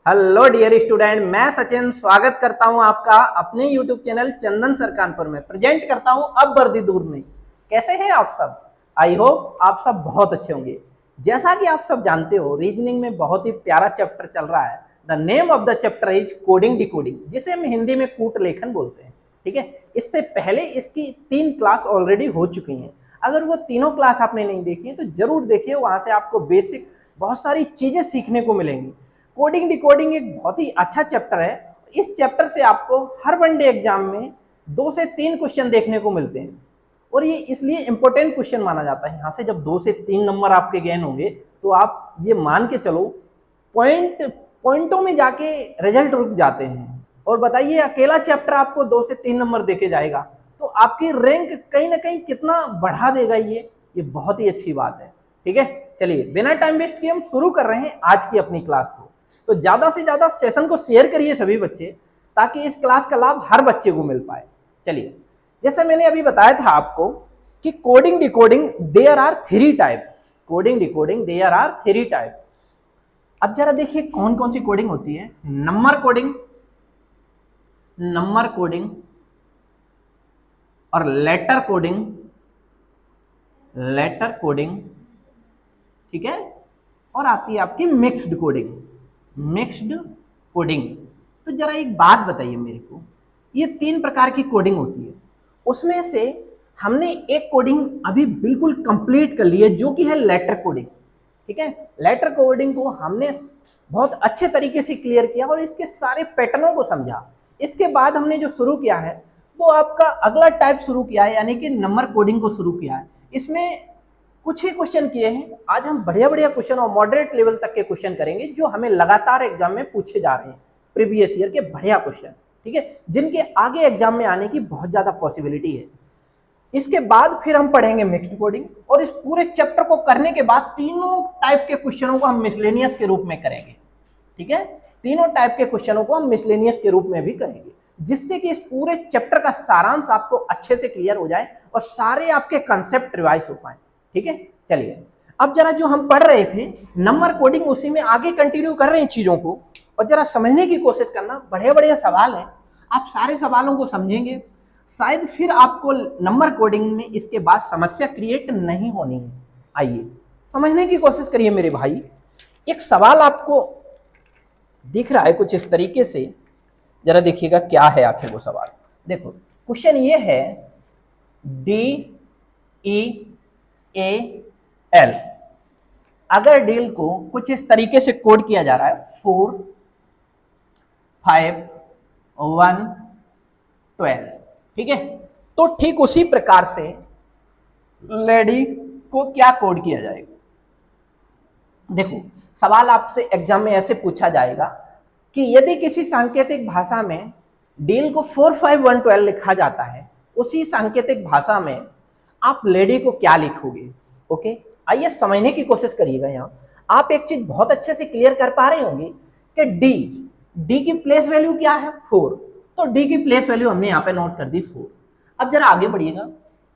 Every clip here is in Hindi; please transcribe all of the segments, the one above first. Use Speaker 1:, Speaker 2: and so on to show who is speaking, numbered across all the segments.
Speaker 1: हेलो डियर स्टूडेंट, मैं सचिन स्वागत करता हूं आपका अपने यूट्यूब चैनल चंदन सर कानपुर में। प्रेजेंट करता हूं अब वर्दी दूर नहीं। कैसे हैं आप सब? आई होप आप सब बहुत अच्छे होंगे। जैसा कि आप सब जानते हो, रीजनिंग में बहुत ही प्यारा चैप्टर चल रहा है। The name of the chapter is coding decoding, जिसे हम हिंदी में कूट लेखन बोलते हैं। ठीक है, इससे पहले इसकी 3 क्लास ऑलरेडी हो चुकी हैं। अगर वो तीनों क्लास आपने नहीं देखी है तो जरूर देखिए, वहां से आपको बेसिक बहुत सारी चीजें सीखने को मिलेंगी। कोडिंग डिकोडिंग एक बहुत ही अच्छा चैप्टर है। इस चैप्टर से आपको हर वनडे एग्जाम में 2 से 3 क्वेश्चन देखने को मिलते हैं और ये इसलिए इंपॉर्टेंट क्वेश्चन माना जाता है। यहाँ से जब 2 से 3 नंबर आपके गेन होंगे तो आप ये मान के चलो पॉइंटों में जाके रिजल्ट रुक जाते हैं। और बताइए, अकेला चैप्टर आपको 2 से 3 नंबर देके जाएगा तो आपकी रैंक कहीं ना कहीं कितना बढ़ा देगा। ये बहुत ही अच्छी बात है। ठीक है, चलिए बिना टाइम वेस्ट किए हम शुरू कर रहे हैं आज की अपनी क्लास को। तो ज्यादा से ज्यादा सेशन को शेयर करिए सभी बच्चे, ताकि इस क्लास का लाभ हर बच्चे को मिल पाए। चलिए, जैसे मैंने अभी बताया था आपको कि coding decoding there are 3 type. Coding decoding there are 3 type. अब जरा देखिए कौन कौन सी कोडिंग होती है। नंबर कोडिंग, नंबर कोडिंग और लेटर कोडिंग, लेटर कोडिंग। ठीक है, और आती है आपकी मिक्स्ड कोडिंग, मिक्स्ड कोडिंग। तो जरा एक बात बताइए मेरे को, ये 3 प्रकार की कोडिंग होती है, उसमें से हमने एक कोडिंग अभी बिल्कुल कंप्लीट कर ली है जो कि है लेटर कोडिंग। ठीक है, लेटर कोडिंग को हमने बहुत अच्छे तरीके से क्लियर किया और इसके सारे पैटर्नों को समझा। इसके बाद हमने जो शुरू किया है वो आपका अगला टाइप शुरू किया है, यानी कि नंबर कोडिंग को शुरू किया है। इसमें कुछ ही क्वेश्चन किए हैं। आज हम बढ़िया बढ़िया क्वेश्चन और मॉडरेट लेवल तक के क्वेश्चन करेंगे जो हमें लगातार एग्जाम में पूछे जा रहे हैं, प्रीवियस ईयर के बढ़िया क्वेश्चन। ठीक है, जिनके आगे एग्जाम में आने की बहुत ज्यादा पॉसिबिलिटी है। इसके बाद फिर हम पढ़ेंगे मिक्स्ड कोडिंग और इस पूरे चैप्टर को करने के बाद तीनों टाइप के क्वेश्चनों को हम मिसलेनियस के रूप में करेंगे। ठीक है, तीनों टाइप के क्वेश्चनों को हम मिसलेनियस के रूप में भी करेंगे, जिससे कि इस पूरे चैप्टर का सारांश आपको अच्छे से क्लियर हो जाए और सारे आपके कंसेप्ट रिवाइज हो पाए। ठीक है, चलिए अब जरा जो हम पढ़ रहे थे नंबर कोडिंग, उसी में आगे कंटिन्यू कर रहे हैं चीजों को, और जरा समझने की कोशिश करना। बढ़िया बढ़िया सवाल है, आप सारे सवालों को समझेंगे, शायद फिर आपको नंबर कोडिंग में इसके बाद समस्या क्रिएट नहीं होनी है। आइए समझने की कोशिश करिए मेरे भाई। एक सवाल आपको दिख रहा है कुछ इस तरीके से, जरा देखिएगा क्या है आखिर वो सवाल। देखो क्वेश्चन ये है, DEAL। अगर डील को कुछ इस तरीके से कोड किया जा रहा है 4 5 1 12। ठीक है, तो ठीक उसी प्रकार से लेडी को क्या कोड किया जाएगा। देखो सवाल आपसे एग्जाम में ऐसे पूछा जाएगा कि यदि किसी सांकेतिक भाषा में डील को 4 5 1 12 लिखा जाता है, उसी सांकेतिक भाषा में आप लेडी को क्या लिखोगे। ओके, आइए समझने की कोशिश करिएगा। यहाँ आप एक चीज बहुत अच्छे से क्लियर कर पा रहे होंगे कि डी की प्लेस वैल्यू क्या है 4, तो डी की प्लेस वैल्यू हमने यहाँ पे नोट कर दी 4। अब जरा आगे बढ़िएगा,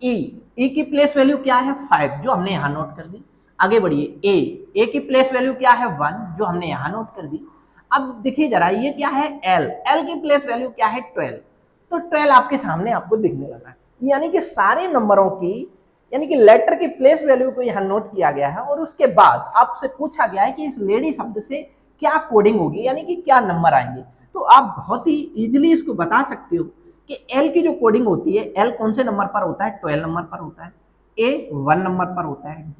Speaker 1: ई की प्लेस वैल्यू क्या है 5, जो हमने यहाँ नोट कर दी। आगे बढ़िए, ए की प्लेस वैल्यू क्या है 1, जो हमने यहाँ नोट कर दी। अब देखिए जरा ये क्या है एल की प्लेस वैल्यू क्या है 12, तो 12 आपके सामने आपको दिखने लगा है। यानी कि सारे नंबरों की, यानी कि लेटर की प्लेस वैल्यू को यहाँ नोट किया गया है और उसके बाद आपसे पूछा गया है कि इस लेडी शब्द से क्या कोडिंग होगी, यानी कि क्या नंबर आएंगे। तो आप बहुत ही इजीली इसको बता सकते हो कि एल की जो कोडिंग होती है, एल कौन से नंबर पर होता है 12 नंबर पर होता है, ए 1 नंबर पर होता है,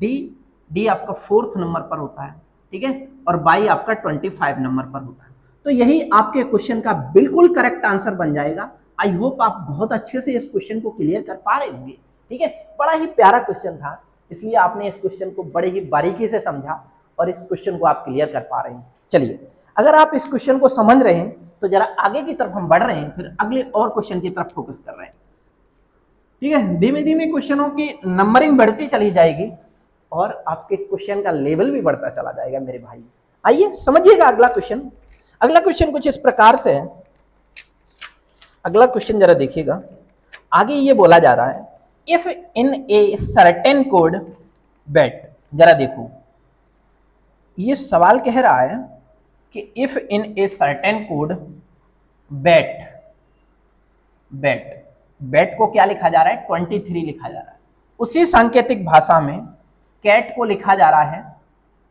Speaker 1: डी आपका 4th नंबर पर होता है। ठीक है, और बाई आपका 25 नंबर पर होता है। तो यही आपके क्वेश्चन का बिल्कुल करेक्ट आंसर बन जाएगा। आई होप आप बहुत अच्छे से इस क्वेश्चन को क्लियर कर पा रहे होंगे। ठीक है, बड़ा ही प्यारा क्वेश्चन था, इसलिए आपने इस क्वेश्चन को बड़े ही बारीकी से समझा और इस क्वेश्चन को आप क्लियर कर पा रहे हैं। चलिए, अगर आप इस क्वेश्चन को समझ रहे हैं तो जरा आगे की तरफ हम बढ़ रहे हैं, फिर अगले और क्वेश्चन की तरफ फोकस कर रहे हैं। ठीक है, धीमे धीमे क्वेश्चनों की नंबरिंग बढ़ती चली जाएगी और आपके क्वेश्चन का लेवल भी बढ़ता चला जाएगा मेरे भाई। आइए समझिएगा अगला क्वेश्चन। अगला क्वेश्चन कुछ इस प्रकार से है। अगला क्वेश्चन जरा देखिएगा, आगे ये बोला जा रहा है, if in a certain code bet. जरा देखो ये सवाल कह रहा है कि if in a certain code bet bet bet को क्या लिखा जा रहा है 23 लिखा जा रहा है, उसी सांकेतिक भाषा में कैट को लिखा जा रहा है,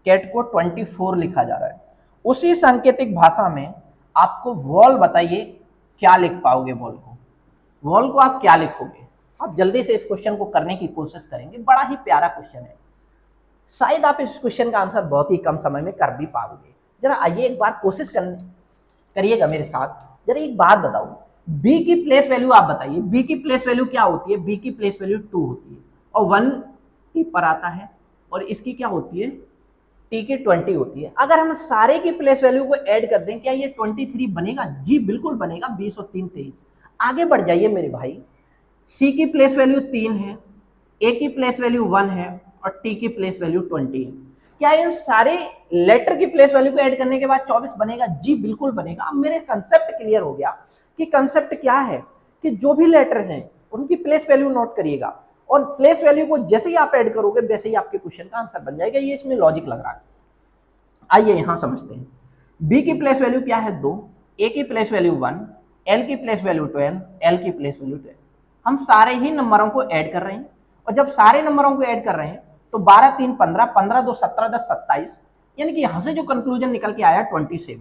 Speaker 1: कैट को 24 लिखा जा रहा है। उसी सांकेतिक भाषा में आपको वॉल बताइए क्या लिख पाओगे, वॉल को आप क्या लिखोगे। आप जल्दी से इस क्वेश्चन को करने की कोशिश करेंगे, बड़ा ही प्यारा क्वेश्चन है, शायद आप इस क्वेश्चन का आंसर बहुत ही कम समय में कर भी पाओगे। जरा आइए एक बार कोशिश करिएगा मेरे साथ। जरा एक बात बताओ, बी की प्लेस वैल्यू आप बताइए, बी की प्लेस वैल्यू क्या होती है, बी की प्लेस वैल्यू 2 होती है और 1 टी पर आता है, और इसकी क्या होती है टी की 20 होती है। अगर हम सारे की प्लेस वैल्यू को ऐड कर दें क्या ये 23 बनेगा? जी बिल्कुल बनेगा, 20 और 3 23। आगे बढ़ जाइए मेरे भाई, सी की प्लेस वैल्यू 3 है, ए की प्लेस वैल्यू 1 है और टी की प्लेस वैल्यू 20 है। क्या इन सारे लेटर की प्लेस वैल्यू को ऐड करने के बाद 24 बनेगा? जी बिल्कुल बनेगा। अब मेरे कंसेप्ट क्लियर हो गया कि कंसेप्ट क्या है, कि जो भी लेटर हैं उनकी प्लेस वैल्यू नोट करिएगा और प्लेस वैल्यू को जैसे ही आप ऐड करोगे वैसे ही आपके क्वेश्चन का आंसर बन जाएगा। ये इसमें लॉजिक लग रहा है। आइए यहां समझते हैं। बी की प्लेस वैल्यू क्या है 2, ए की प्लेस वैल्यू 1, एल की प्लेस वैल्यू 12, एल की प्लेस वैल्यू 12। हम सारे ही नंबरों को ऐड कर रहे हैं और जब सारे नंबरों को ऐड कर रहे हैं तो 12 3 15, 15 2 17, 10 27, यानी कि यहां से जो कंक्लूजन निकल के आया 27,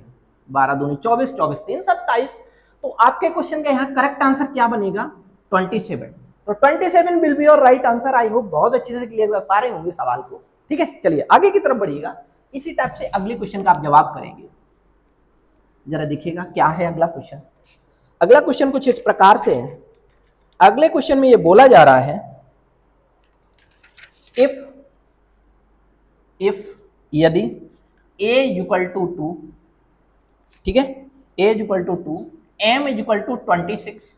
Speaker 1: 12 दूनी 24, 24 3 27। तो आपके क्वेश्चन का यहाँ करेक्ट आंसर क्या बनेगा? 27। तो 27 will be your right answer. I hope बहुत अच्छे से क्लियर कर पा रहे होंगे सवाल को। ठीक है, चलिए आगे की तरफ बढ़िएगा। इसी टाइप से अगले क्वेश्चन का आप जवाब करेंगे। जरा देखिएगा क्या है अगला क्वेश्चन। अगला क्वेश्चन कुछ इस प्रकार से है। अगले क्वेश्चन में ये बोला जा रहा है, इफ यदि a इक्वल टू 2, ठीक है, a equal to 2, m equal to 26,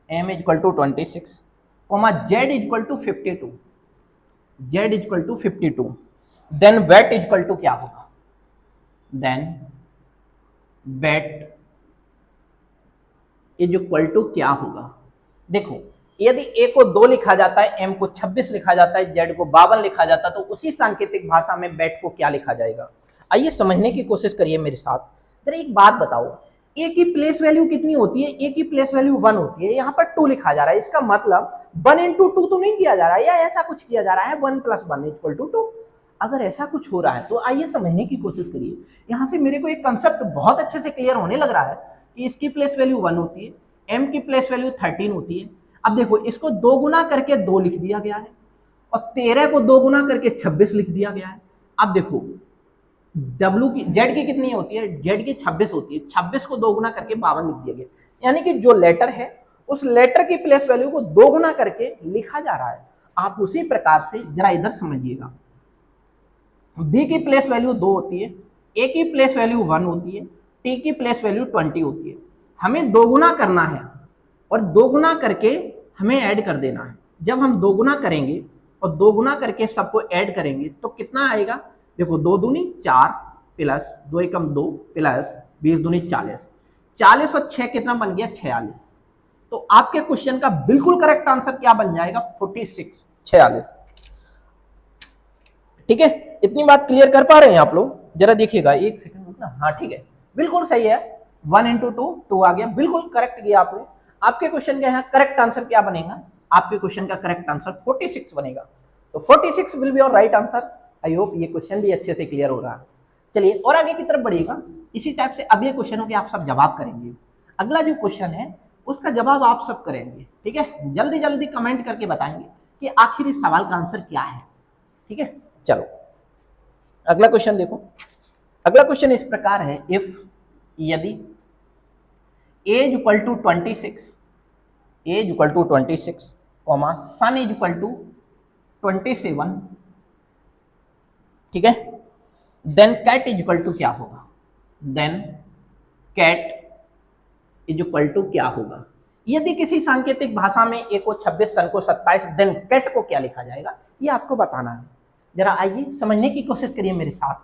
Speaker 1: m equal to 26, comma z equal to 52, z equal to 52, then wet equal to क्या होगा? Then wet is equal to क्या होगा? देखो, यदि a को 2 लिखा जाता है, m को 26 लिखा जाता है, z को 52 लिखा जाता है, तो उसी सांकेतिक भाषा में वेट को क्या लिखा जाएगा? आइए समझने की कोशिश करिए मेरे साथ। जरा एक बात बताओ, a की प्लेस वैल्यू कितनी होती है? a की प्लेस वैल्यू 1 होती है, यहाँ पर 2 लिखा जा रहा है। इसका मतलब 1 इंटू 2 तो नहीं किया जा रहा है, या ऐसा कुछ किया जा रहा है 1 + 1 इक्वल टू 2। अगर ऐसा कुछ हो रहा है तो आइए समझने की कोशिश करिए। यहाँ से मेरे को एक कंसेप्ट बहुत अच्छे से क्लियर होने लग रहा है कि इसकी प्लेस वैल्यू 1 होती है, m की प्लेस वैल्यू 13 होती है। अब देखो, इसको 2 गुना करके 2 लिख दिया गया है और 13 को 2 गुना करके 26 लिख दिया गया है। अब देखो, W की Z की कितनी होती है? Z की 26 होती है, 26 को 2 गुना करके 52 लिख दिया गया। यानी कि जो लेटर है उस लेटर की प्लेस वैल्यू को 2 गुना करके लिखा जा रहा है। आप उसी प्रकार से जरा इधर समझिएगा, B की प्लेस वैल्यू 2 होती है, A की प्लेस वैल्यू 1 होती है, T की प्लेस वैल्यू 20 होती है। हमें 2 गुना करना है और 2 गुना करके हमें ऐड कर देना है। जब हम 2 गुना करेंगे और 2 गुना करके सबको ऐड करेंगे तो कितना आएगा? देखो, 2 दूनी 4 प्लस 2 एकम 2 प्लस 20 दूनी 40, 40 और 6 कितना बन गया? 46। तो आपके क्वेश्चन का बिल्कुल करेक्ट आंसर क्या बन जाएगा? 46, 46। ठीक है, इतनी बात क्लियर कर पा रहे हैं आप लोग? जरा देखिएगा, एक सेकंड रुकना। हाँ ठीक है, बिल्कुल सही है। 1 इंटू 2 2 आ गया, बिल्कुल करेक्ट किया आपने। आपके क्वेश्चन का यहाँ करेक्ट आंसर क्या बनेगा? आपके क्वेश्चन का करेक्ट आंसर 46 बनेगा। तो 46 will be your right answer. I hope ये क्वेश्चन भी अच्छे से क्लियर हो रहा है। चलिए और आगे की तरफ बढ़िएगा। इसी टाइप से अगले क्वेश्चनों के आप सब जवाब करेंगे। अगला जो क्वेश्चन है उसका जवाब आप सब करेंगे। ठीक है, जल्दी जल्दी कमेंट करके बताएंगे कि आखिर इस सवाल का आंसर क्या है। ठीक है, चलो अगला क्वेश्चन देखो। अगला क्वेश्चन इस प्रकार है, इफ यदि age equal to 26, age equal to 26, comma sun is equal to 27, ठीक है, then cat is equal to क्या होगा? Then cat is equal to क्या होगा? यदि किसी सांकेतिक भाषा में ए को 26, सन को 27, देन कैट को क्या लिखा जाएगा? ये आपको बताना है। जरा आइए समझने की कोशिश करिए मेरे साथ।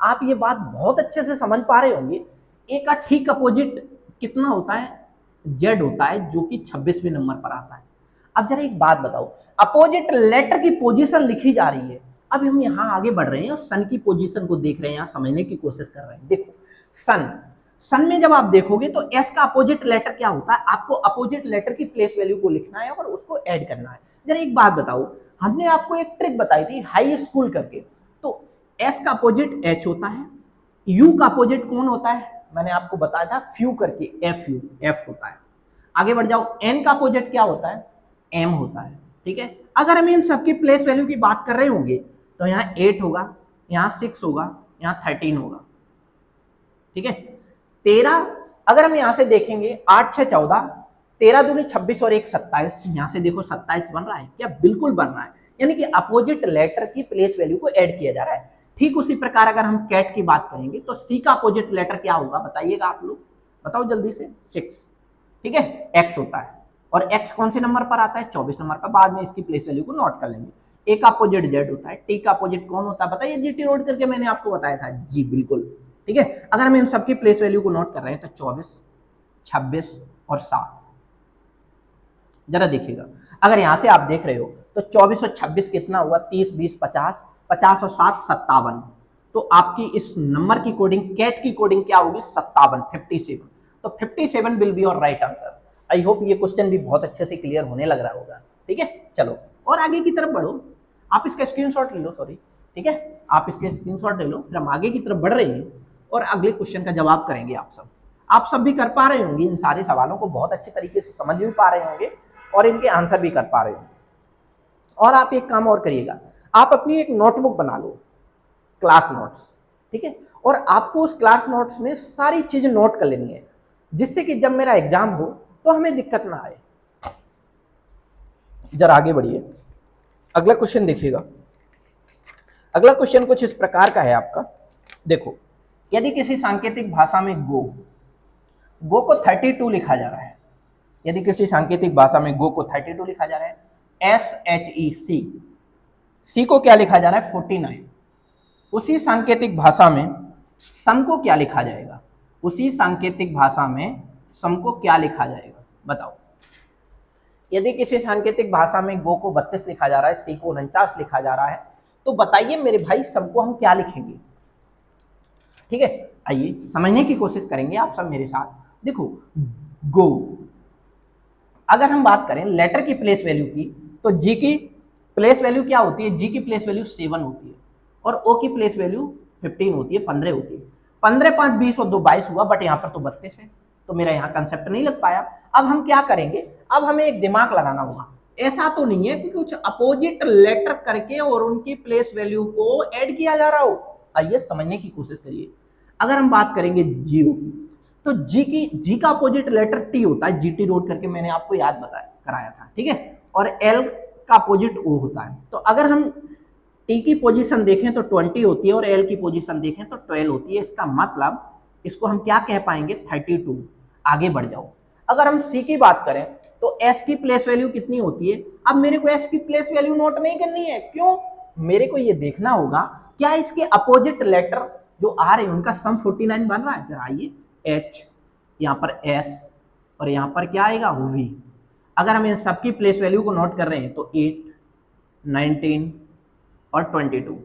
Speaker 1: आप ये बात बहुत अच्छे से समझ पा रहे होंगे। ए का ठीक अपोजिट कितना होता है? जेड होता है, जो कि 26वें नंबर पर आता है। अब जरा एक बात बताओ, अपोजिट लेटर की पोजीशन लिखी जा रही है अब हम यहाँ आगे बढ़ रहे हैं और सन की पोजीशन को देख रहे हैं, यहाँ समझने की कोशिश कर रहे हैं। देखो सन, सन में जब आप देखोगे तो एस का अपोजिट लेटर क्या होता है, आपको अपोजिट लेटर की प्लेस वैल्यू को लिखना है और उसको ऐड करना है। जरा एक बात बताओ, हमने आपको एक ट्रिक बताई थी हाई स्कूल करके, तो एस का अपोजिट एच होता है, यू का अपोजिट कौन होता है, मैंने आपको बताया था फ्यू करके, एफ यू, एफ होता है। आगे बढ़ जाओ, एन का अपोजिट क्या होता है, एम होता है। ठीक है, अगर हम इन सबकी प्लेस वैल्यू की बात कर रहे होंगे तो यहाँ 8 होगा, यहाँ 6 होगा, यहाँ 13 होगा। ठीक है, 13, अगर हम यहां से देखेंगे 8 6 14, 13 दूनी 26 और 1 27, यहां से देखो 27 बन रहा है क्या, बिल्कुल बन रहा है, यानी कि अपोजिट लेटर की प्लेस वैल्यू को ऐड किया जा रहा है। ठीक उसी प्रकार अगर हम कैट की बात करेंगे तो सी का अपोजिट लेटर क्या होगा, बताइएगा आप लोग, बताओ जल्दी से, 6। ठीक है, एक्स होता है, और एक्स कौन से नंबर पर आता है, 24 नंबर पर, बाद में इसकी प्लेस वैल्यू को नोट कर लेंगे। ए का अपोजिट जेड होता है, टी का अपोजिट कौन होता है, बताइए, जीटी नोट करके मैंने आपको बताया था, जी बिल्कुल। ठीक है, अगर हम इन सबकी प्लेस वैल्यू को नोट कर रहे हैं तो 24, 26 और 7। जरा देखिएगा, अगर यहां से आप देख रहे हो तो 24 और 26 कितना हुआ, 30 20 50, 50 और 7 57, तो आपकी इस नंबर की कोडिंग, कैट की कोडिंग क्या होगी, 57, 57। तो 57 will be your right answer. I hope ये क्वेश्चन भी बहुत अच्छे से क्लियर होने लग रहा होगा। ठीक है, चलो और आगे की तरफ बढ़ो, आप इसका स्क्रीनशॉट ले लो, सॉरी, ठीक है, आप इसके स्क्रीनशॉट ले लो, फिर हम आगे की तरफ बढ़ रहे हैं और अगले क्वेश्चन का जवाब करेंगे। आप सब भी कर पा रहे होंगे, इन सारे सवालों को बहुत अच्छे तरीके से समझ भी पा रहे होंगे और इनके आंसर भी कर पा रहे होंगे। और आप एक काम और करिएगा, आप अपनी एक नोटबुक बना लो, क्लास नोट्स, ठीक है, और आपको उस क्लास नोट्स में सारी चीजें नोट कर लेनी है, जिससे कि जब मेरा एग्जाम हो तो हमें दिक्कत ना आए। जरा आगे बढ़िए, अगला क्वेश्चन देखिएगा। अगला क्वेश्चन कुछ इस प्रकार का है आपका, देखो, यदि किसी सांकेतिक भाषा में गो को 32 लिखा जा रहा है, यदि किसी सांकेतिक भाषा में गो को 32 लिखा जा रहा है, SHEC, सी को क्या लिखा जा रहा है, 49, उसी सांकेतिक भाषा में सम को क्या लिखा जाएगा, उसी सांकेतिक भाषा में सम को क्या लिखा जाएगा, बताओ। यदि किसी सांकेतिक भाषा में गो को 32 लिखा जा रहा है, सी को 49 लिखा जा रहा है, तो बताइए मेरे भाई सम को हम क्या लिखेंगे। ठीक है, आइए समझने की कोशिश करेंगे आप सब मेरे साथ। देखो, गो, अगर हम बात करें लेटर की प्लेस वैल्यू की, तो जी की प्लेस वैल्यू क्या होती है, जी की प्लेस वैल्यू 7 होती है, और ओ की प्लेस वैल्यू 15 होती है, 15 होती है। 15 5 20 और 2 22 हुआ, बट यहाँ पर तो 32 है, तो मेरा यहाँ कंसेप्ट नहीं लग पाया। अब हम क्या करेंगे, अब हमें एक दिमाग लगाना होगा। ऐसा तो नहीं है कि कुछ अपोजिट लेटर करके और उनकी प्लेस वैल्यू को ऐड किया जा रहा हो, आइए समझने की कोशिश करिए। अगर हम बात करेंगे जियो की, तो जी का अपोजिट लेटर टी होता है, जीटी नोट करके मैंने आपको याद बताया कराया था। ठीक है, और एल का अपोजिट ओ होता है। तो अगर हम टी की पोजीशन देखें तो 20 होती है और एल की पोजीशन देखें तो 12 होती है, इसका मतलब इसको हम क्या कह पाएंगे, 32। आगे बढ़ जाओ, अगर हम सी की बात करें तो एस की प्लेस वैल्यू कितनी होती है। अब मेरे को एस की प्लेस वैल्यू नोट नहीं करनी है, क्यों, मेरे को ये देखना होगा क्या इसके अपोजिट लेटर जो आ रहे हैं उनका सम 49 बन रहा है। जरा आइए, एच, यहाँ पर एस, और यहाँ पर क्या आएगा, वी। अगर हम इन सबकी प्लेस वैल्यू को नोट कर रहे हैं तो 8, 19 और 22,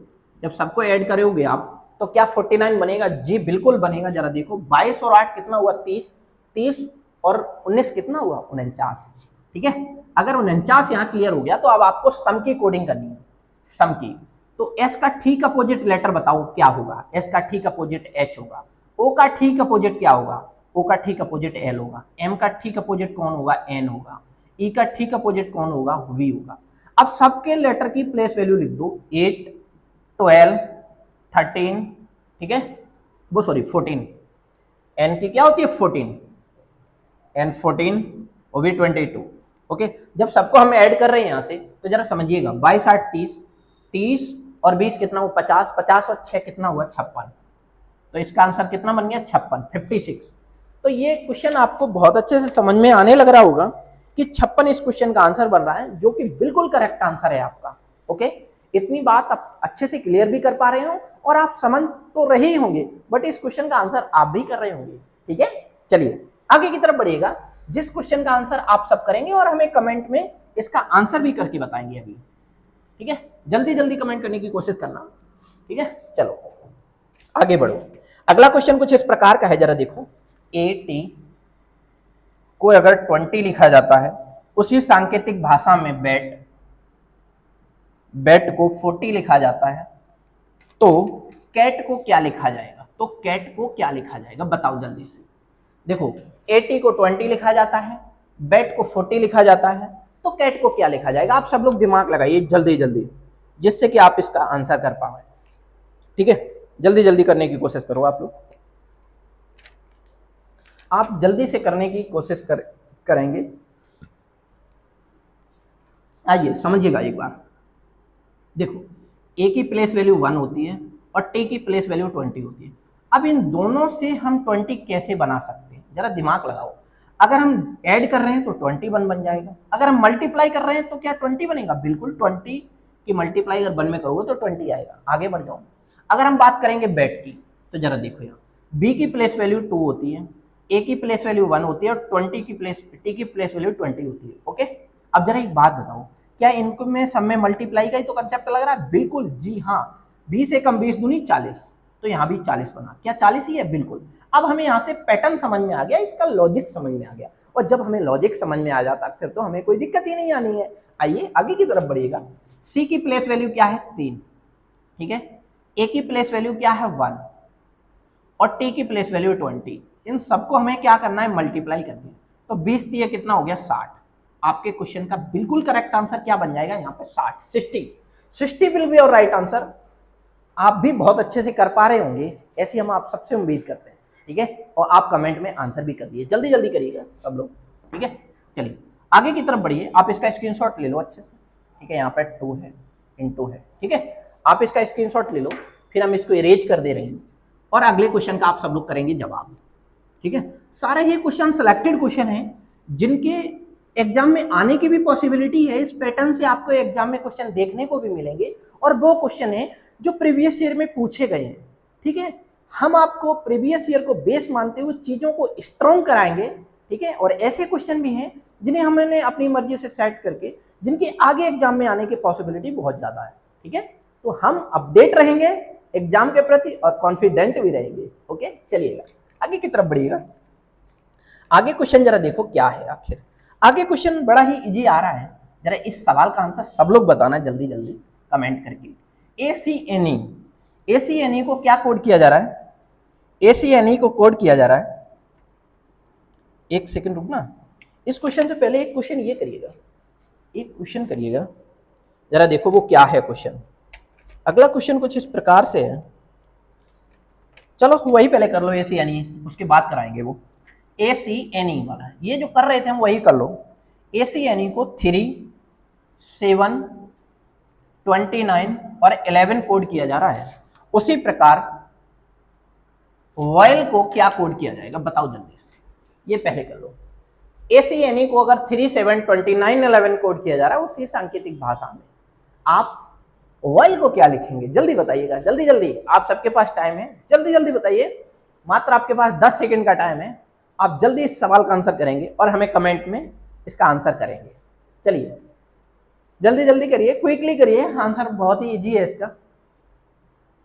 Speaker 1: जब सबको ऐड करोगे आप तो क्या 49 बनेगा, जी बिल्कुल बनेगा। जरा देखो, 22 और 8 कितना हुआ, 30, 30 और 19 कितना हुआ, 49। ठीक है, अगर 49 यहाँ क्लियर हो गया तो अब आपको सम की कोडिंग करनी है, सम की। तो एस का ठीक अपोजिट लेटर बताओ क्या होगा, एस का ठीक अपोजिट एच होगा, ओ का ठीक अपोजिट क्या होगा, ओ का ठीक अपोजिट एल होगा, एम का ठीक अपोजिट कौन होगा, एन होगा, ई का ठीक अपोजिट कौन होगा, वी होगा। अब सबके लेटर की प्लेस वैल्यू लिख दो, 8, 12, 13, ठीक है, वो सॉरी 14, एन की क्या होती है 14, एन 14 और वी 22। ओके, जब सबको हम ऐड कर रहे हैं यहां से तो जरा समझिएगा, 22 8 30, 30 और 20 कितना हुआ, 50, 50 और 6 कितना हुआ, 56। तो इसका आंसर कितना बन गया, 56, 56। तो ये क्वेश्चन आपको बहुत अच्छे से समझ में आने लग रहा होगा कि 56 इस क्वेश्चन का आंसर बन रहा है, जो कि बिल्कुल करेक्ट आंसर है आपका। ओके, इतनी बात आप अच्छे से क्लियर भी कर पा रहे हो और आप समझ तो रहे ही होंगे, बट इस क्वेश्चन का आंसर आप भी कर रहे होंगे। ठीक है, चलिए आगे की तरफ बढ़िएगा, जिस क्वेश्चन का आंसर आप सब करेंगे और हमें कमेंट में इसका आंसर भी करके बताएंगे अभी। ठीक है, जल्दी जल्दी कमेंट करने की कोशिश करना, ठीक है। चलो आगे बढ़ो। अगला क्वेश्चन कुछ इस प्रकार का है, जरा देखो। AT को अगर 20 लिखा जाता है, उसी सांकेतिक भाषा में बैट को 40 लिखा जाता है, तो कैट को क्या लिखा जाएगा? तो कैट को क्या लिखा जाएगा बताओ जल्दी से। देखो AT को 20 लिखा जाता है, बैट को 40 लिखा जाता है, तो कैट को क्या लिखा जाएगा? आप सब लोग दिमाग लगाइए जल्दी जल्दी, जिससे कि आप इसका आंसर कर पाए, ठीक है। जल्दी जल्दी करने की कोशिश करो आप लोग, आप जल्दी से करने की कोशिश करेंगे। आइए समझिएगा एक बार। देखो A की प्लेस वैल्यू 1 होती है और T की प्लेस वैल्यू 20 होती है। अब इन दोनों से हम 20 कैसे बना सकते हैं, जरा दिमाग लगाओ। अगर हम ऐड कर रहे हैं तो 21 बन जाएगा, अगर हम मल्टीप्लाई कर रहे हैं तो क्या 20 बनेगा? बिल्कुल 20 की मल्टीप्लाई अगर 1 में करोगे तो 20 आएगा। आगे बढ़ जाओ। अगर हम बात करेंगे बैट की, तो जरा देखो यहाँ B की प्लेस वैल्यू 2 होती है, A की प्लेस वैल्यू 1 होती है और T की प्लेस वैल्यू 20 होती है। ओके, अब जरा एक बात बताओ, क्या इनको में सब में मल्टीप्लाई का ही तो कंसेप्ट लग रहा है? बिल्कुल जी हाँ। 20 एकम 20 दूनी 40, तो यहाँ भी 40 बना। क्या 40 ही है? बिल्कुल। अब हमें यहाँ से पैटर्न समझ में आ गया, इसका लॉजिक समझ में आ गया, और जब हमें लॉजिक समझ में आ जाता फिर तो हमें कोई दिक्कत ही नहीं आनी है। आइए आगे की तरफ बढ़िएगा। C की प्लेस वैल्यू क्या है? 3, ठीक है। A की प्लेस वैल्यू क्या है? 1 और T की प्लेस वैल्यू 20। इन सबको हमें क्या करना है? मल्टीप्लाई करनी है। तो 20 दिए कितना हो गया? 60। आपके क्वेश्चन का बिल्कुल करेक्ट आंसर क्या बन जाएगा यहाँ पे? 60। 60 will be your right answer. आप भी बहुत अच्छे से कर पा रहे होंगे, ऐसी हम आप सबसे उम्मीद करते हैं, ठीक है। और आप कमेंट में आंसर भी कर दिए, जल्दी जल्दी करिएगा सब लोग, ठीक है। चलिए आगे की तरफ बढ़िए। आप इसका स्क्रीनशॉट ले लो अच्छे से, ठीक है। यहाँ पे 2 है, इन 2 है, ठीक है। आप इसका स्क्रीनशॉट ले लो, फिर हम इसको इरेज कर दे रहे हैं और अगले क्वेश्चन का आप सब लोग करेंगे जवाब, ठीक है। सारे ही क्वेश्चन सिलेक्टेड क्वेश्चन हैं जिनके एग्जाम में आने की भी पॉसिबिलिटी है। इस पैटर्न से आपको एग्जाम में क्वेश्चन देखने को भी मिलेंगे, और वो क्वेश्चन है जो प्रीवियस ईयर में पूछे गए हैं, ठीक है। हम आपको प्रीवियस ईयर को बेस मानते हुए चीजों को स्ट्रॉन्ग कराएंगे, ठीक है। और ऐसे क्वेश्चन भी हैं जिन्हें हमने अपनी मर्जी से सेट करके, जिनके आगे एग्जाम में आने की पॉसिबिलिटी बहुत ज्यादा है, ठीक है। तो हम अपडेट रहेंगे एग्जाम के प्रति और कॉन्फिडेंट भी रहेंगे। ओके, चलिएगा आगे की तरफ बढ़िएगा। आगे क्वेश्चन जरा देखो क्या है आखिर। आगे क्वेश्चन बड़ा ही इजी आ रहा है, जरा इस सवाल का आंसर सब लोग बताना जल्दी जल्दी कमेंट करके। ACNE को क्या कोड किया जा रहा है? ACNE को कोड किया जा रहा है, एक सेकंड रुकना। इस क्वेश्चन से पहले एक क्वेश्चन ये करिएगा, एक क्वेश्चन करिएगा, जरा देखो वो क्या है क्वेश्चन। अगला क्वेश्चन कुछ इस प्रकार से है, चलो वही पहले कर लो ACNE, उसके बाद कराएंगे वो। ACNE वाला है, ये जो कर रहे थे हम वही कर लो। ACNE को 3, 7, 29 और 11 कोड किया जा रहा है। उसी प्रकार वॉयल को क्या कोड किया जाएगा बताओ जल्दी से, ये पहले कर लो। ACNE को अगर 3, 7, 29, 11 कोड किया जा रहा है उसी सांकेतिक भाषा में, आप वॉयल को क्या लिखेंगे? जल्दी बताइएगा, जल्दी जल्दी, आप सबके पास टाइम है, जल्दी जल्दी बताइए। मात्र आपके पास 10 सेकंड का टाइम है, आप जल्दी इस सवाल का आंसर करेंगे और हमें कमेंट में इसका आंसर करेंगे। चलिए जल्दी जल्दी करिए, क्विकली करिए, आंसर बहुत ही इजी है इसका।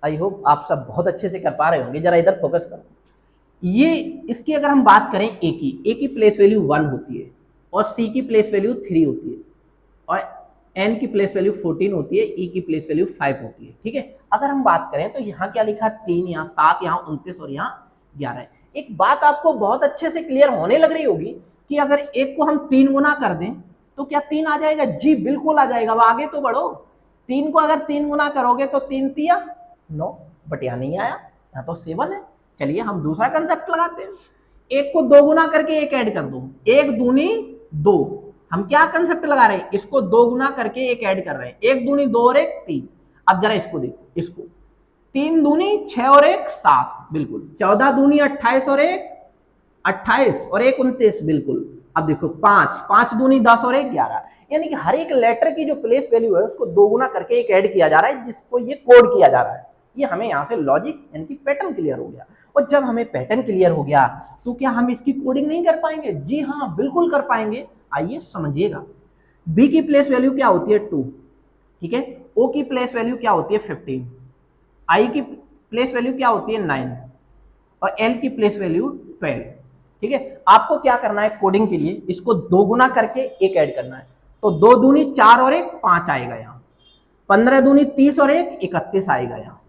Speaker 1: आई होप आप सब बहुत अच्छे से कर पा रहे होंगे। जरा इधर फोकस करो। ये इसकी अगर हम बात करें ए की प्लेस वैल्यू 1 होती है और C की प्लेस वैल्यू 3 होती है और N की प्लेस वैल्यू 14 होती है, E की प्लेस वैल्यू 5 होती है, ठीक है। अगर हम बात करें तो यहाँ क्या लिखा? 3, यहाँ 7, यहाँ 29 और यहाँ 11 है। एक बात आपको बहुत अच्छे से क्लियर होने लग रही होगी कि अगर एक को हम 3 गुना कर दें तो क्या 3 आ जाएगा? जी बिल्कुल आ जाएगा। अब आगे तो बढ़ो, 3 को अगर 3 गुना करोगे तो 3 तिया 9, बट यहाँ नहीं आया, यहाँ तो 7 है। चलिए हम दूसरा कंसेप्ट लगाते हैं, एक को 2 गुना करके एक ऐड कर दो, 1 दूनी 2। हम क्या कंसेप्ट लगा रहे हैं? इसको 2 गुना करके एक ऐड कर रहे हैं, 1 दूनी 2 और 1 3। अब जरा इसको देखो, इसको 3 दूनी 6 और 1 7, बिल्कुल। 14 दूनी 28 और 1 28 और 1 29, बिल्कुल। अब देखो 5 दूनी 10 और 1 11, यानी कि हर एक लेटर की जो प्लेस वैल्यू है उसको 2 गुना करके एक ऐड किया जा रहा है, जिसको ये कोड किया जा रहा है। ये हमें यहाँ से लॉजिक यानी कि पैटर्न क्लियर हो गया। और जब हमें पैटर्न क्लियर हो गया तो क्या हम इसकी कोडिंग नहीं कर पाएंगे? जी हाँ बिल्कुल कर पाएंगे। आइए समझिएगा। बी की प्लेस वैल्यू क्या होती है? 2, ठीक है। ओ की प्लेस वैल्यू क्या होती है 15, आई की प्लेस वैल्यू क्या होती है 9 और एल की प्लेस वैल्यू 12। ठीक है, आपको क्या करना है कोडिंग के लिए, इसको 2 गुना करके एक ऐड करना है। तो 2 दूनी 4 और 1 5 आएगा यहाँ, 15 दूनी 30 और 1 31 आएगा यहाँ,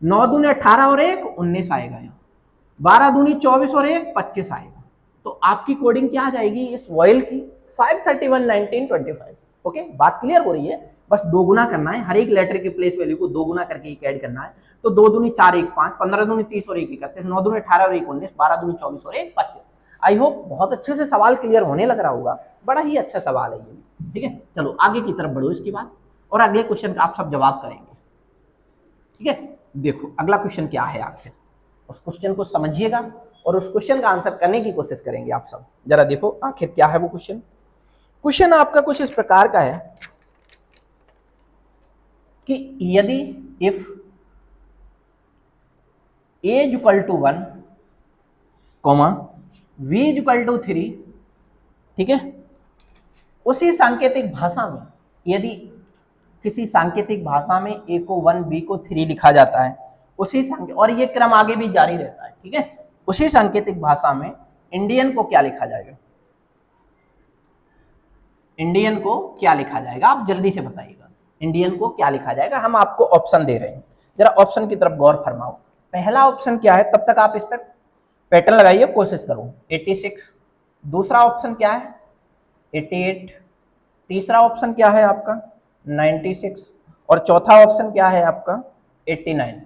Speaker 1: 9 दूनी 18 और 1 19 आएगा यहाँ, 12 दूनी 24 और 1 25 आएगा। तो आपकी कोडिंग क्या आ जाएगी इस वॉइल की 531 19 25। ओके, बात क्लियर हो रही है। बस 2 गुना करना है, हर एक लेटर की प्लेस वैल्यू को 2 गुना करके एक ऐड करना है। तो 2 दूनी 4 1 5, 15 दूनी 30 और 1 31, 9 दूनी 18 और 1 19, 12 दूनी 24 और 1 25। आई होप बहुत अच्छे से सवाल क्लियर होने लग रहा होगा, बड़ा ही अच्छा सवाल है ये। ठीक है, चलो आगे की तरफ बढ़ो इसके बाद, और अगले क्वेश्चन का आप सब जवाब करेंगे। ठीक है, देखो अगला क्वेश्चन क्या है, आखिर उस क्वेश्चन को समझिएगा और उस क्वेश्चन का आंसर करने की कोशिश करेंगे आप सब। जरा देखो आखिर क्या है वो क्वेश्चन। क्वेश्चन आपका कुछ इस प्रकार का है कि यदि if a is equal to 1 comma v is equal to 3, ठीक है, उसी सांकेतिक भाषा में यदि किसी सांकेतिक भाषा में a को 1 b को 3 लिखा जाता है, उसी सांकेतिक, और ये क्रम आगे भी जारी रहता है। ठीक है, उसी सांकेतिक भाषा में इंडियन को क्या लिखा जाएगा, इंडियन को क्या लिखा जाएगा, आप जल्दी से बताइएगा इंडियन को क्या लिखा जाएगा। हम आपको ऑप्शन दे रहे हैं, जरा ऑप्शन की तरफ गौर फरमाओ। पहला ऑप्शन क्या है, तब तक आप इस पर पैटर्न लगाइए, कोशिश करो। 86। दूसरा ऑप्शन क्या है 88। तीसरा ऑप्शन क्या है आपका 96 और चौथा ऑप्शन क्या है आपका 89।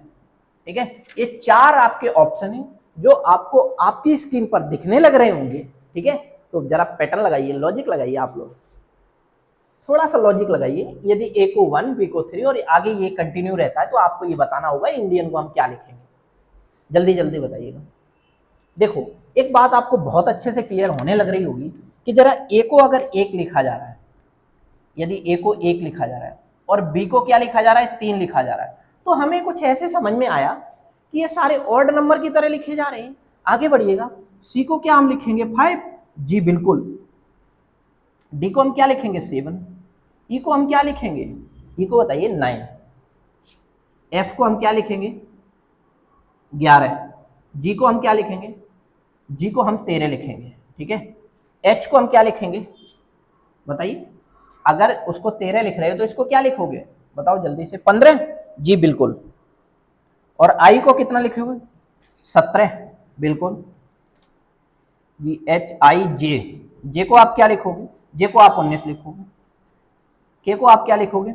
Speaker 1: ठीक है, ये 4 आपके ऑप्शन हैं जो आपको आपकी स्क्रीन पर दिखने लग रहे होंगे। ठीक है, तो जरा पैटर्न लगाइए, लॉजिक लगाइए, आप लोग थोड़ा सा लॉजिक लगाइए। यदि ए को 1 बी को 3 और आगे ये कंटिन्यू रहता है तो आपको ये बताना होगा इंडियन को हम क्या लिखेंगे। जल्दी जल्दी बताइएगा। देखो एक बात आपको बहुत अच्छे से क्लियर होने लग रही होगी कि जरा ए को अगर 1 लिखा जा रहा है, यदि ए को 1 लिखा जा रहा है और बी को क्या लिखा जा रहा है 3 लिखा जा रहा है, तो हमें कुछ ऐसे समझ में आया कि ये सारे ऑड नंबर की तरह लिखे जा रहे हैं। आगे बढ़िएगा, सी को क्या हम लिखेंगे 5, जी बिल्कुल। डी को हम क्या लिखेंगे 7, ई को हम क्या लिखेंगे, ई को बताइए 9, एफ को हम क्या लिखेंगे 11, जी को हम क्या लिखेंगे, जी को हम 13 लिखेंगे। ठीक है, एच को हम क्या लिखेंगे बताइए, अगर उसको 13 लिख रहे हो तो इसको क्या लिखोगे बताओ जल्दी से 15, जी बिल्कुल। और आई को कितना लिखोगे 17, बिल्कुल जी। एच आई जे, जे को आप क्या लिखोगे, जे को आप 19 लिखोगे, के को आप क्या लिखोगे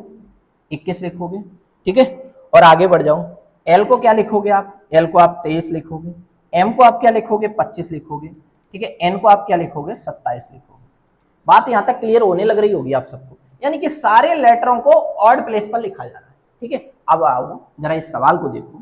Speaker 1: 21 लिखोगे। ठीक है, और आगे बढ़ जाओ, एल को क्या लिखोगे आप, एल को आप 23 लिखोगे, एम को आप क्या लिखोगे 25 लिखोगे। ठीक है, एन को आप क्या लिखोगे 27 लिखोगे। बात यहां तक क्लियर होने लग रही होगी आप सबको, यानी कि सारे लेटरों को ऑड प्लेस पर लिखा जा रहा है। ठीक है, अब आओ जरा इस सवाल को देखो।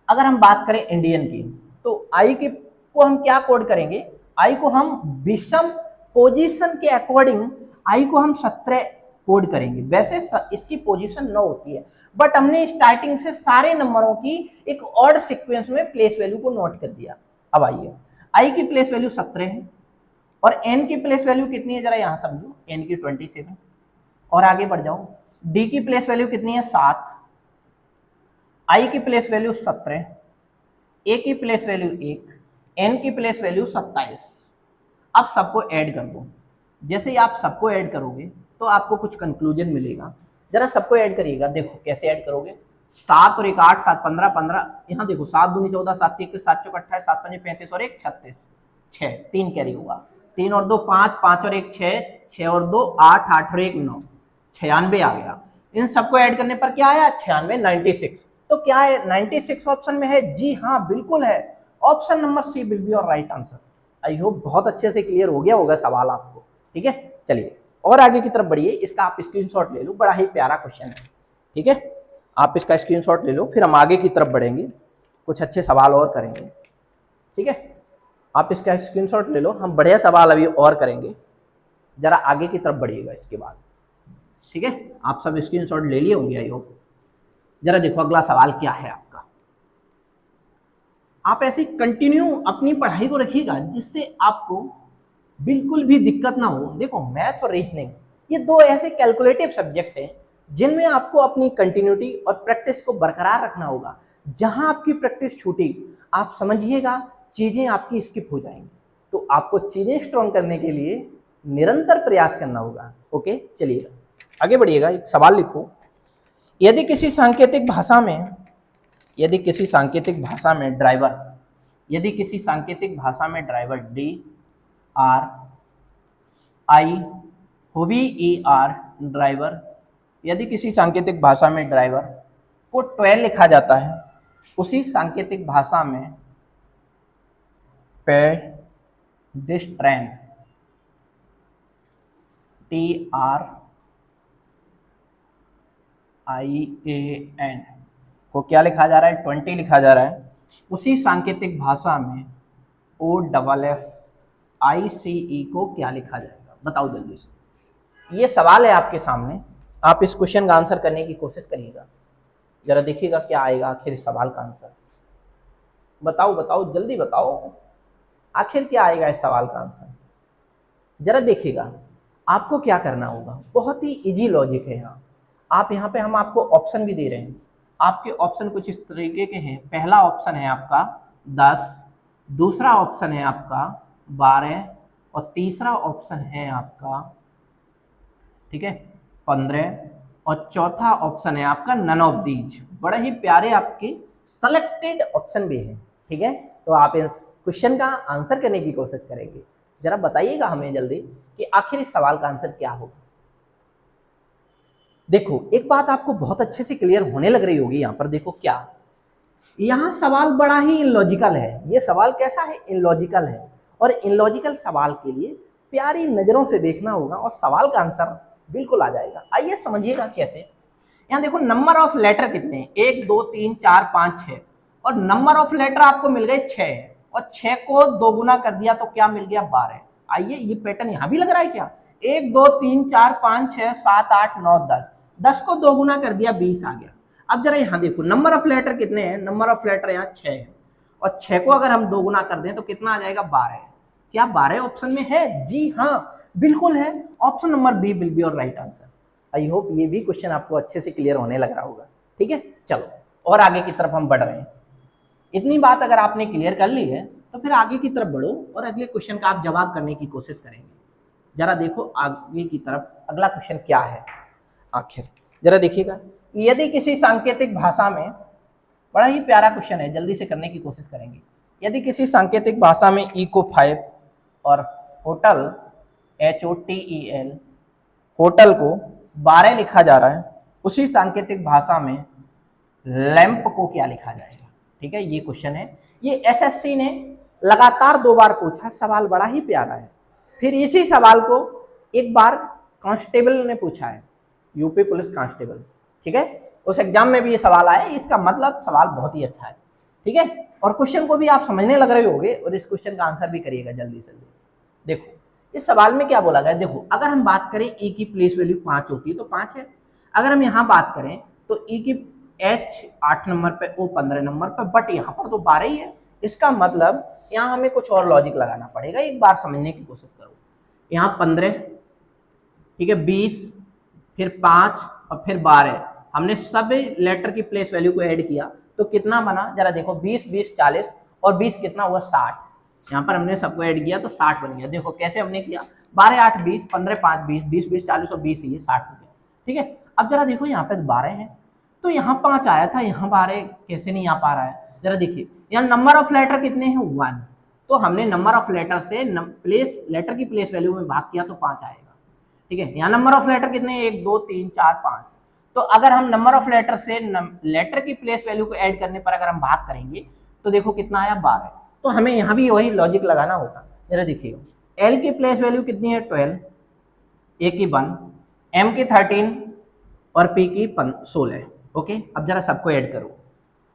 Speaker 1: अगर हम बात करें इंडियन की तो आई के को हम क्या कोड करेंगे, आई को हम विषम पोजीशन के अकॉर्डिंग आई को हम 17 कोड करेंगे। वैसे इसकी पोजीशन 9 होती है, बट हमने स्टार्टिंग से सारे नंबरों की एक ऑड सीक्वेंस में प्लेस वैल्यू को नोट कर दिया। अब आइए, आई की प्लेस वैल्यू 17 है और एन की प्लेस वैल्यू कितनी है, जरा यहां समझो, एन की 27। और आगे बढ़ जाओ, डी की प्लेस वैल्यू कितनी है 7, आई की प्लेस वैल्यू 17, ए की प्लेस वैल्यू 1, एन की प्लेस वैल्यू 27। अब सबको ऐड कर दो। जैसे ही आप सबको ऐड करोगे तो आपको कुछ कंक्लूजन मिलेगा। जरा सबको ऐड करिएगा, देखो कैसे ऐड करोगे। 7 और 1 8, 7 15 15, यहाँ देखो 7 दूनी 14, 7 21, 7 चौक 28, 7 5 35 और 1 36, 6 3 कैरी होगा, 3 और 2 5, 5 और 1 6, 6 और 2 8, 8 और 1 9, 96 आ गया। इन सबको ऐड करने पर क्या आया 96, 96। तो क्या है 96 ऑप्शन में है, जी हाँ बिल्कुल है। Option number C will be your right answer. I hope बहुत अच्छे से क्लियर हो गया होगा सवाल आपको। ठीक है, चलिए और आगे की तरफ बढ़िए। इसका आप स्क्रीनशॉट ले लो, बड़ा ही प्यारा क्वेश्चन है। ठीक है, आप इसका स्क्रीनशॉट ले लो, फिर हम आगे की तरफ बढ़ेंगे, कुछ अच्छे सवाल और करेंगे। ठीक है, आप इसका स्क्रीनशॉट ले लो, हम बढ़िया सवाल अभी और करेंगे। जरा आगे की तरफ बढ़िएगा इसके बाद। ठीक है, आप सब स्क्रीनशॉट ले लिए होंगे आई होप। जरा देखो अगला सवाल क्या है आपका। आप ऐसे कंटिन्यू अपनी पढ़ाई को रखिएगा जिससे आपको बिल्कुल भी दिक्कत ना हो। देखो मैथ और रीजनिंग ये दो ऐसे कैलकुलेटिव सब्जेक्ट हैं जिनमें आपको अपनी कंटिन्यूटी और प्रैक्टिस को बरकरार रखना होगा। जहां आपकी प्रैक्टिस छूटी, आप समझिएगा चीजें आपकी स्किप हो जाएंगी। तो आपको चीजें स्ट्रॉन्ग करने के लिए निरंतर प्रयास करना होगा। ओके, चलिएगा आगे बढ़िएगा। एक सवाल लिखो, यदि किसी सांकेतिक भाषा में डी आर आई होबी ई आर ड्राइवर, यदि किसी सांकेतिक भाषा में ड्राइवर को 12 लिखा जाता है, उसी सांकेतिक भाषा में पेडेस्ट्रेन TRIAN को क्या लिखा जा रहा है? 20 लिखा जा रहा है। उसी सांकेतिक भाषा में OFFICE को क्या लिखा जाएगा? बताओ जल्दी से। ये सवाल है आपके सामने, आप इस क्वेश्चन का आंसर करने की कोशिश करिएगा। जरा देखिएगा क्या आएगा आखिर इस सवाल का आंसर। बताओ बताओ, जल्दी बताओ, आखिर क्या आएगा इस सवाल का आंसर। जरा देखिएगा, आपको क्या करना होगा, बहुत ही इजी लॉजिक है यहाँ। आप यहाँ पे हम आपको ऑप्शन भी दे रहे हैं। आपके ऑप्शन कुछ इस तरीके के हैं। पहला ऑप्शन है आपका 10, दूसरा ऑप्शन है आपका 12 और तीसरा ऑप्शन है आपका, ठीक है, 15 और चौथा ऑप्शन है आपका नन ऑफ दीज। बड़े ही प्यारे आपके सेलेक्टेड ऑप्शन भी हैं, ठीक है। तो आप इस क्वेश्चन का आंसर करने की कोशिश करेंगे। जरा बताइएगा हमें जल्दी कि आखिर इस सवाल का आंसर क्या होगा। देखो, एक बात आपको बहुत अच्छे से क्लियर होने लग रही होगी यहाँ पर। देखो क्या, यहाँ सवाल बड़ा ही इलॉजिकल है। ये सवाल कैसा है? इलॉजिकल है। और इलॉजिकल सवाल के लिए प्यारी नजरों से देखना होगा और सवाल का आंसर बिल्कुल आ जाएगा। आइए समझिएगा कैसे। यहाँ देखो, नंबर ऑफ लेटर कितने हैं? 1 2 3 4 5 6 और नंबर ऑफ लेटर आपको मिल गए 6 और 6 को 2 गुना कर दिया तो क्या मिल गया? 12। आइए, ये पैटर्न यहाँ भी लग रहा है क्या? 1 2 3 4 5 6 7 8 9 10, 10 को 2 गुना कर दिया 20 आ गया। अब जरा यहाँ देखो, नंबर ऑफ लेटर कितने हैं? नंबर ऑफ लेटर यहाँ 6 है और 6 को अगर हम 2 गुना कर दें तो कितना आ जाएगा? 12। क्या 12 ऑप्शन में है? जी हाँ, बिल्कुल है। Option number B will be your right answer. I hope ये भी क्वेश्चन आपको अच्छे से क्लियर होने लग रहा होगा। ठीक है, चलो और आगे की तरफ हम बढ़ रहे हैं। इतनी बात अगर आपने क्लियर कर ली है तो फिर आगे की तरफ बढ़ो और अगले क्वेश्चन का आप जवाब करने की कोशिश करेंगे। जरा देखो आगे की तरफ अगला क्वेश्चन क्या है आखिर, जरा देखिएगा। यदि किसी सांकेतिक भाषा में, बड़ा ही प्यारा क्वेश्चन है, जल्दी से करने की कोशिश करेंगे। यदि किसी सांकेतिक भाषा में इको 5 और होटल HOTEL होटल को 12 लिखा जा रहा है, उसी सांकेतिक भाषा में लैंप को क्या लिखा जाएगा? ठीक है, ये क्वेश्चन है। ये SSC ने लगातार 2 बार पूछा। सवाल बड़ा ही प्यारा है। फिर इसी सवाल को एक बार कांस्टेबल ने पूछा है, यूपी पुलिस कांस्टेबल, ठीक है, उस एग्जाम में भी ये सवाल आया। इसका मतलब सवाल बहुत ही अच्छा है, ठीक है। और क्वेश्चन को भी आप समझने लग रहे होंगे और इस क्वेश्चन का आंसर भी करिएगा जल्दी से। देखो इस सवाल में क्या बोला गया। देखो, अगर हम बात करें ई की प्लेस वैल्यू 5 होती है तो 5 है। अगर हम यहाँ बात करें तो ई की H 8 नंबर पे, O 15 नंबर पे, बट यहाँ पर तो 12 ही है। इसका मतलब यहाँ हमें कुछ और लॉजिक लगाना पड़ेगा। एक बार समझने की कोशिश करो। यहाँ 15, ठीक है, 20, फिर 5 और फिर 12, हमने सभी लेटर की प्लेस वैल्यू को ऐड किया तो कितना बना? जरा देखो, 20 20 40 और 20 कितना हुआ? 60। यहाँ पर हमने सबको ऐड किया तो 60 बन गया। देखो कैसे हमने किया, 12 8 20, 15 5 20, 20 20 40 और 20 ये 60 हो गया। ठीक है, अब जरा देखो यहाँ पे 12 है तो यहाँ 5 आया था, यहाँ 12 कैसे नहीं आ पा रहा है? जरा देखिए, यहाँ नंबर ऑफ लेटर कितने हैं? 1। तो हमने नंबर ऑफ लेटर से लेटर की प्लेस वैल्यू में भाग किया तो 5 आएगा। ठीक है, यहाँ नंबर ऑफ लेटर कितने? 1 2 3 4 5। तो अगर हम नंबर ऑफ लेटर से लेटर की प्लेस वैल्यू को ऐड करने पर अगर हम भाग करेंगे तो देखो कितना आया? 12। तो हमें यहाँ भी वही लॉजिक लगाना होगा। जरा देखिएगा, L की प्लेस वैल्यू कितनी है? 12, A की 1, M की 13 और P की 16। ओके, अब जरा सबको ऐड करो।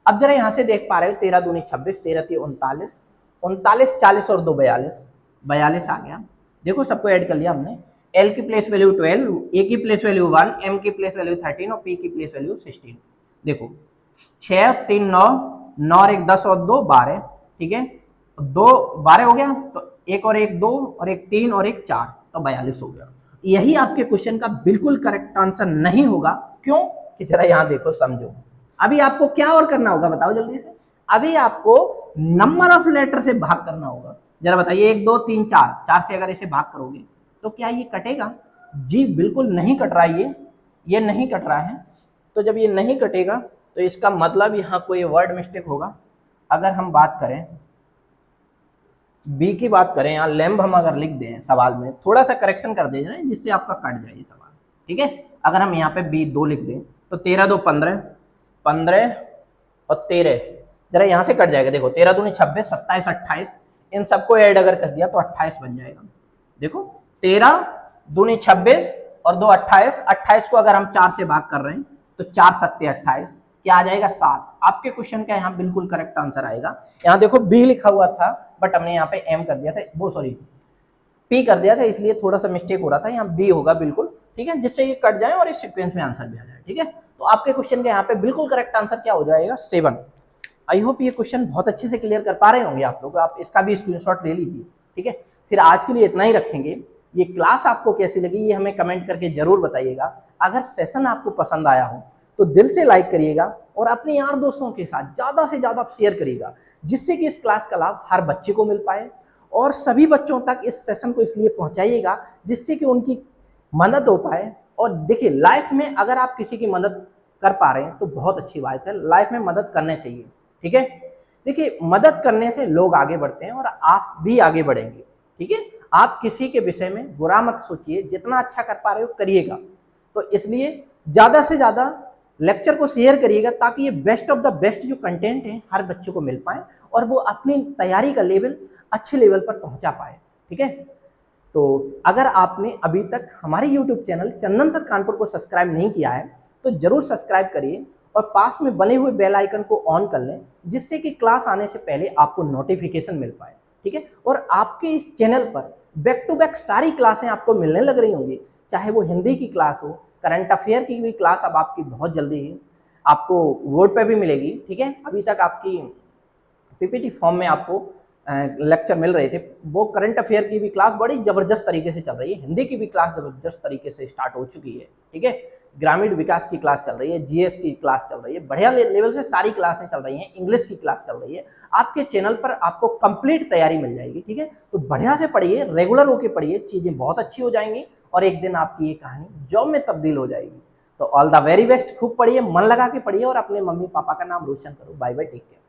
Speaker 1: अब जरा यहाँ से देख पा रहे हो, 13 दूनी 26, 13 3 39, 39 40 और 2 42, 42 आ गया। देखो सबको ऐड कर लिया हमने। L की प्लेस वैल्यू 12, A की प्लेस वैल्यू 1, M की प्लेस वैल्यू 13 और P की प्लेस वैल्यू 16। देखो 6 3 9, 9 और 1 10 और 2 12, ठीक है, 2 12 हो गया तो 1 और 1 2 और 1 3 और 1 4 तो 42 हो गया। यही आपके क्वेश्चन का बिल्कुल करेक्ट आंसर नहीं होगा। क्यों? कि जरा यहां देखो, समझो। अभी आपको क्या और करना होगा बताओ जल्दी से। अभी आपको नंबर ऑफ लेटर से भाग करना होगा। जरा बताइए, 1 2 3 4, 4 से अगर इसे भाग करोगे तो क्या ये कटेगा? जी बिल्कुल नहीं कट रहा है, ये नहीं कट रहा है। तो जब ये नहीं कटेगा तो इसका मतलब यहाँ कोई वर्ड मिस्टेक होगा। अगर हम बात करें बी की बात करें, यहाँ लैम्ब हम अगर लिख दें सवाल में, थोड़ा सा करेक्शन कर दें जिससे आपका कट जाए ये सवाल, ठीक है। अगर हम यहाँ पे बी 2 लिख दें तो 13 2 15, 15 और 13, जरा यहाँ से कट जाएगा। देखो 13 दूनी 26, 27 28, इन सबको ऐड अगर कर दिया तो 28 बन जाएगा। देखो 13 दूनी 26 और 2 28, 28 को अगर हम 4 से भाग कर रहे हैं तो 4 सत्ते 28, क्या आ जाएगा 7। आपके क्वेश्चन का यहाँ बिल्कुल करेक्ट आंसर आएगा। यहाँ देखो बी लिखा हुआ था बट हमने यहाँ पे एम कर दिया था, वो सॉरी पी कर दिया था, इसलिए थोड़ा सा मिस्टेक हो रहा था। यहाँ बी होगा बिल्कुल, ठीक है, जिससे ये कट जाए और इस सीक्वेंस में आंसर भी आ जाए, ठीक है। तो आपके क्वेश्चन का यहाँ पे बिल्कुल करेक्ट आंसर क्या हो जाएगा? 7। आई होप ये क्वेश्चन बहुत अच्छे से क्लियर कर पा रहे होंगे आप लोग। आप इसका भी स्क्रीनशॉट ले लीजिए, ठीक है। फिर आज के लिए इतना ही रखेंगे। ये क्लास आपको कैसी लगी ये हमें कमेंट करके जरूर बताइएगा। अगर सेशन आपको पसंद आया हो तो दिल से लाइक करिएगा और अपने यार दोस्तों के साथ ज़्यादा से ज़्यादा शेयर करिएगा, जिससे कि इस क्लास का लाभ हर बच्चे को मिल पाए। और सभी बच्चों तक इस सेशन को इसलिए पहुंचाइएगा जिससे कि उनकी मदद हो पाए। और देखिए, लाइफ में अगर आप किसी की मदद कर पा रहे हैं तो बहुत अच्छी बात है, लाइफ में मदद करने चाहिए, ठीक है। देखिए, मदद करने से लोग आगे बढ़ते हैं और आप भी आगे बढ़ेंगे, ठीक है। आप किसी के विषय में बुरा मत सोचिए, जितना अच्छा कर पा रहे हो करिएगा। तो इसलिए ज़्यादा से ज़्यादा लेक्चर को शेयर करिएगा ताकि ये बेस्ट ऑफ द बेस्ट जो कंटेंट है हर बच्चे को मिल पाए और वो अपनी तैयारी का लेवल अच्छे लेवल पर पहुंचा पाए, ठीक है। तो अगर आपने अभी तक हमारे YouTube चैनल चंदन सर कानपुर को सब्सक्राइब नहीं किया है तो जरूर सब्सक्राइब करिए और पास में बने हुए बेल आइकन को ऑन कर लें, जिससे कि क्लास आने से पहले आपको नोटिफिकेशन मिल पाए, ठीक है। और आपके इस चैनल पर बैक टू बैक सारी क्लासें आपको मिलने लग रही होंगी, चाहे वो हिंदी की क्लास हो, करंट अफेयर की भी क्लास अब आपकी बहुत जल्दी ही आपको वोट पे भी मिलेगी, ठीक है। अभी तक आपकी पीपीटी फॉर्म में आपको लेक्चर मिल रहे थे, वो करंट अफेयर की भी क्लास बड़ी जबरदस्त तरीके से चल रही है, हिंदी की भी क्लास जबरदस्त तरीके से स्टार्ट हो चुकी है, ठीक है। ग्रामीण विकास की क्लास चल रही है, जीएस की क्लास चल रही है, बढ़िया लेवल से सारी क्लासें चल रही हैं, इंग्लिश की क्लास चल रही है। आपके चैनल पर आपको कंप्लीट तैयारी मिल जाएगी, ठीक है। तो बढ़िया से पढ़िए, रेगुलर होकर पढ़िए, चीजें बहुत अच्छी हो जाएंगी और एक दिन आपकी ये कहानी जॉब में तब्दील हो जाएगी। तो ऑल द वेरी बेस्ट, खूब पढ़िए, मन लगा के पढ़िए और अपने मम्मी पापा का नाम रोशन करो। Bye bye, take care.